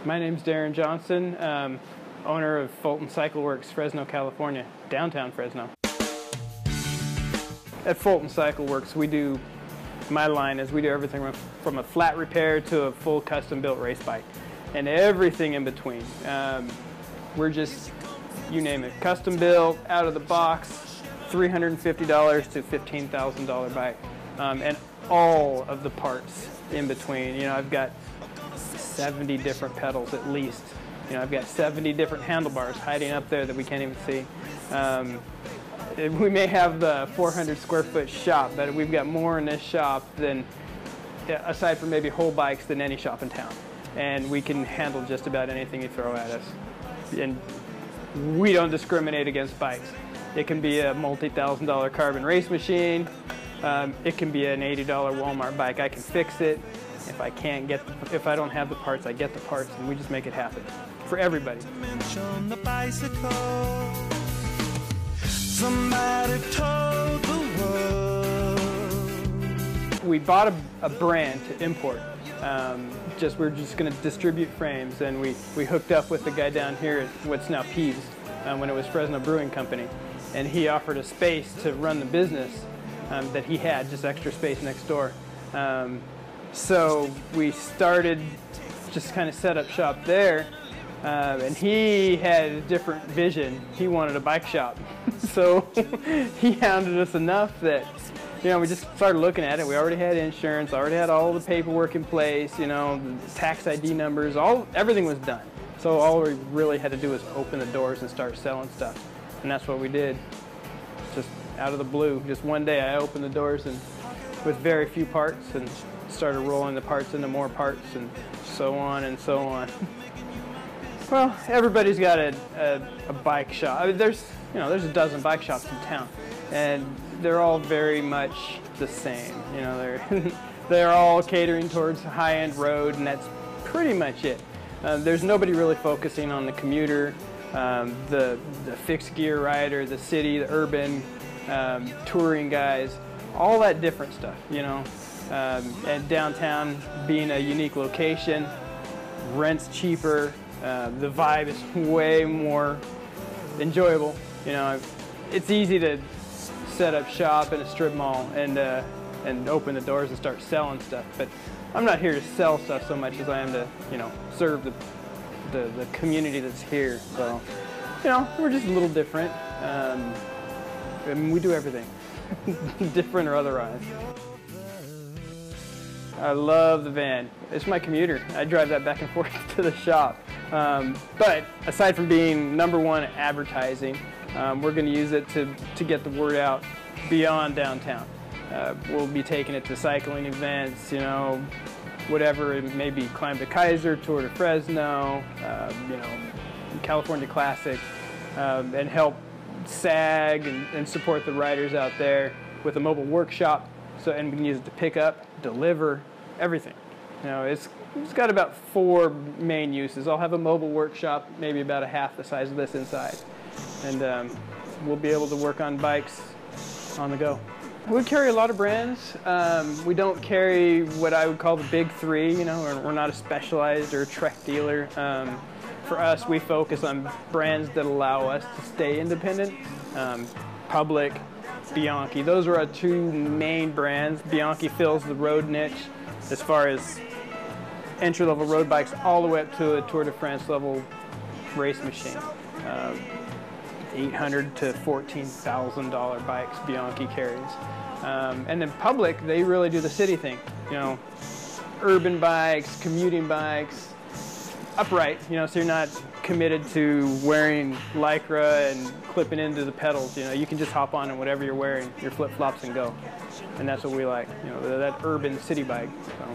My name's Darren Johnson, owner of Fulton Cycle Works, Fresno, California, downtown Fresno. At Fulton Cycle Works, my line is we do everything from a flat repair to a full custom built race bike and everything in between. We're just, you name it, custom built, out of the box, $350 to $15,000 bike, and all of the parts in between. You know, I've got 70 different pedals at least. You know, I've got 70 different handlebars hiding up there that we can't even see. We may have the 400 square foot shop, but we've got more in this shop than, aside from maybe whole bikes, than any shop in town. And we can handle just about anything you throw at us. And we don't discriminate against bikes. It can be a multi-$1,000 carbon race machine. It can be an $80 Walmart bike. I can fix it. If I don't have the parts, I get the parts, and we just make it happen for everybody. Somebody told the world. We bought a brand to import. We're just going to distribute frames, and we hooked up with the guy down here at what's now Peeves, when it was Fresno Brewing Company, and he offered a space to run the business that he had, just extra space next door. So we started, just kind of set up shop there, and he had a different vision. He wanted a bike shop. So he hounded us enough that, you know, we just started looking at it. We already had insurance, already had all the paperwork in place, you know, the tax ID numbers, everything was done. So all we really had to do was open the doors and start selling stuff. And that's what we did, just out of the blue. Just one day I opened the doors and with very few parts and started rolling the parts into more parts and so on and so on. Well, everybody's got a bike shop. I mean, there's a dozen bike shops in town, and they're all very much the same. You know, they're all catering towards high-end road, and that's pretty much it. There's nobody really focusing on the commuter, the fixed gear rider, the city, the urban, touring guys, all that different stuff, you know. And downtown being a unique location, rent's cheaper, the vibe is way more enjoyable. You know, it's easy to set up shop in a strip mall and open the doors and start selling stuff. But I'm not here to sell stuff so much as I am to, you know, serve the community that's here. So, you know, we're just a little different. I mean, we do everything, different or otherwise. I love the van. It's my commuter. I drive that back and forth to the shop. But aside from being #1 advertising, we're going to use it to get the word out beyond downtown. We'll be taking it to cycling events, you know, whatever it may be, Climb to Kaiser, Tour to Fresno, you know, California Classic, and help SAG and support the riders out there with a mobile workshop. So, and we can use it to pick up, deliver, everything. You know, it's got about 4 main uses. I'll have a mobile workshop, maybe about half the size of this inside. And we'll be able to work on bikes on the go. We carry a lot of brands. We don't carry what I would call the big 3, you know, we're not a Specialized or a Trek dealer. For us, we focus on brands that allow us to stay independent. Public, Bianchi. Those are our 2 main brands. Bianchi fills the road niche as far as entry-level road bikes all the way up to a Tour de France level race machine. $800 to $14,000 bikes Bianchi carries. And then Public, they really do the city thing. You know, urban bikes, commuting bikes, upright, you know, so you're not committed to wearing Lycra and clipping into the pedals. You know, you can just hop on and whatever you're wearing, your flip-flops, and go. And that's what we like, you know, that urban city bike. So.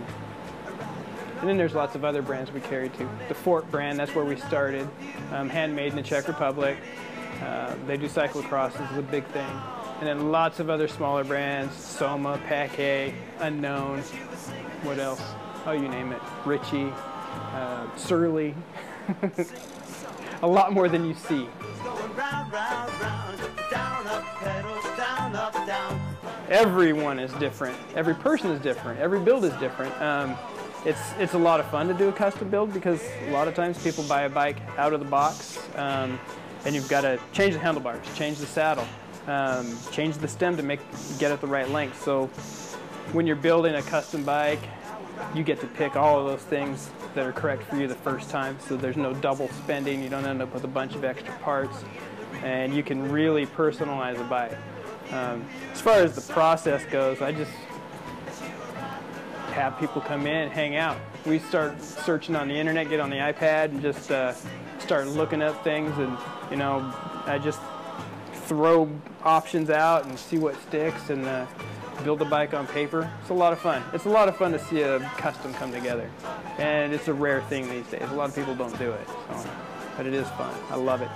And then there's lots of other brands we carry too. The Fort brand, that's where we started. Handmade in the Czech Republic. They do cyclocross, this is a big thing. And then lots of other smaller brands, Soma, Paquet, Unknown, what else? Oh, you name it. Ritchie, Surly. A lot more than you see. Everyone is different. Every person is different. Every build is different. It's a lot of fun to do a custom build because a lot of times people buy a bike out of the box, and you've got to change the handlebars, change the saddle, change the stem to get it the right length. So when you're building a custom bike, you get to pick all of those things that are correct for you the first time, so there's no double spending, you don't end up with a bunch of extra parts, and you can really personalize a bike. As far as the process goes, I just have people come in, hang out. We start searching on the internet, get on the iPad, and just start looking up things, and I just throw options out and see what sticks, and build a bike on paper. It's a lot of fun. It's a lot of fun to see a custom come together, and it's a rare thing these days. A lot of people don't do it, so, but it is fun. I love it.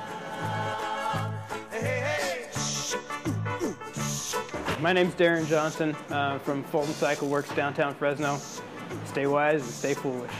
My name's Darren Johnson from Fulton Cycle Works, downtown Fresno. Stay wise and stay foolish.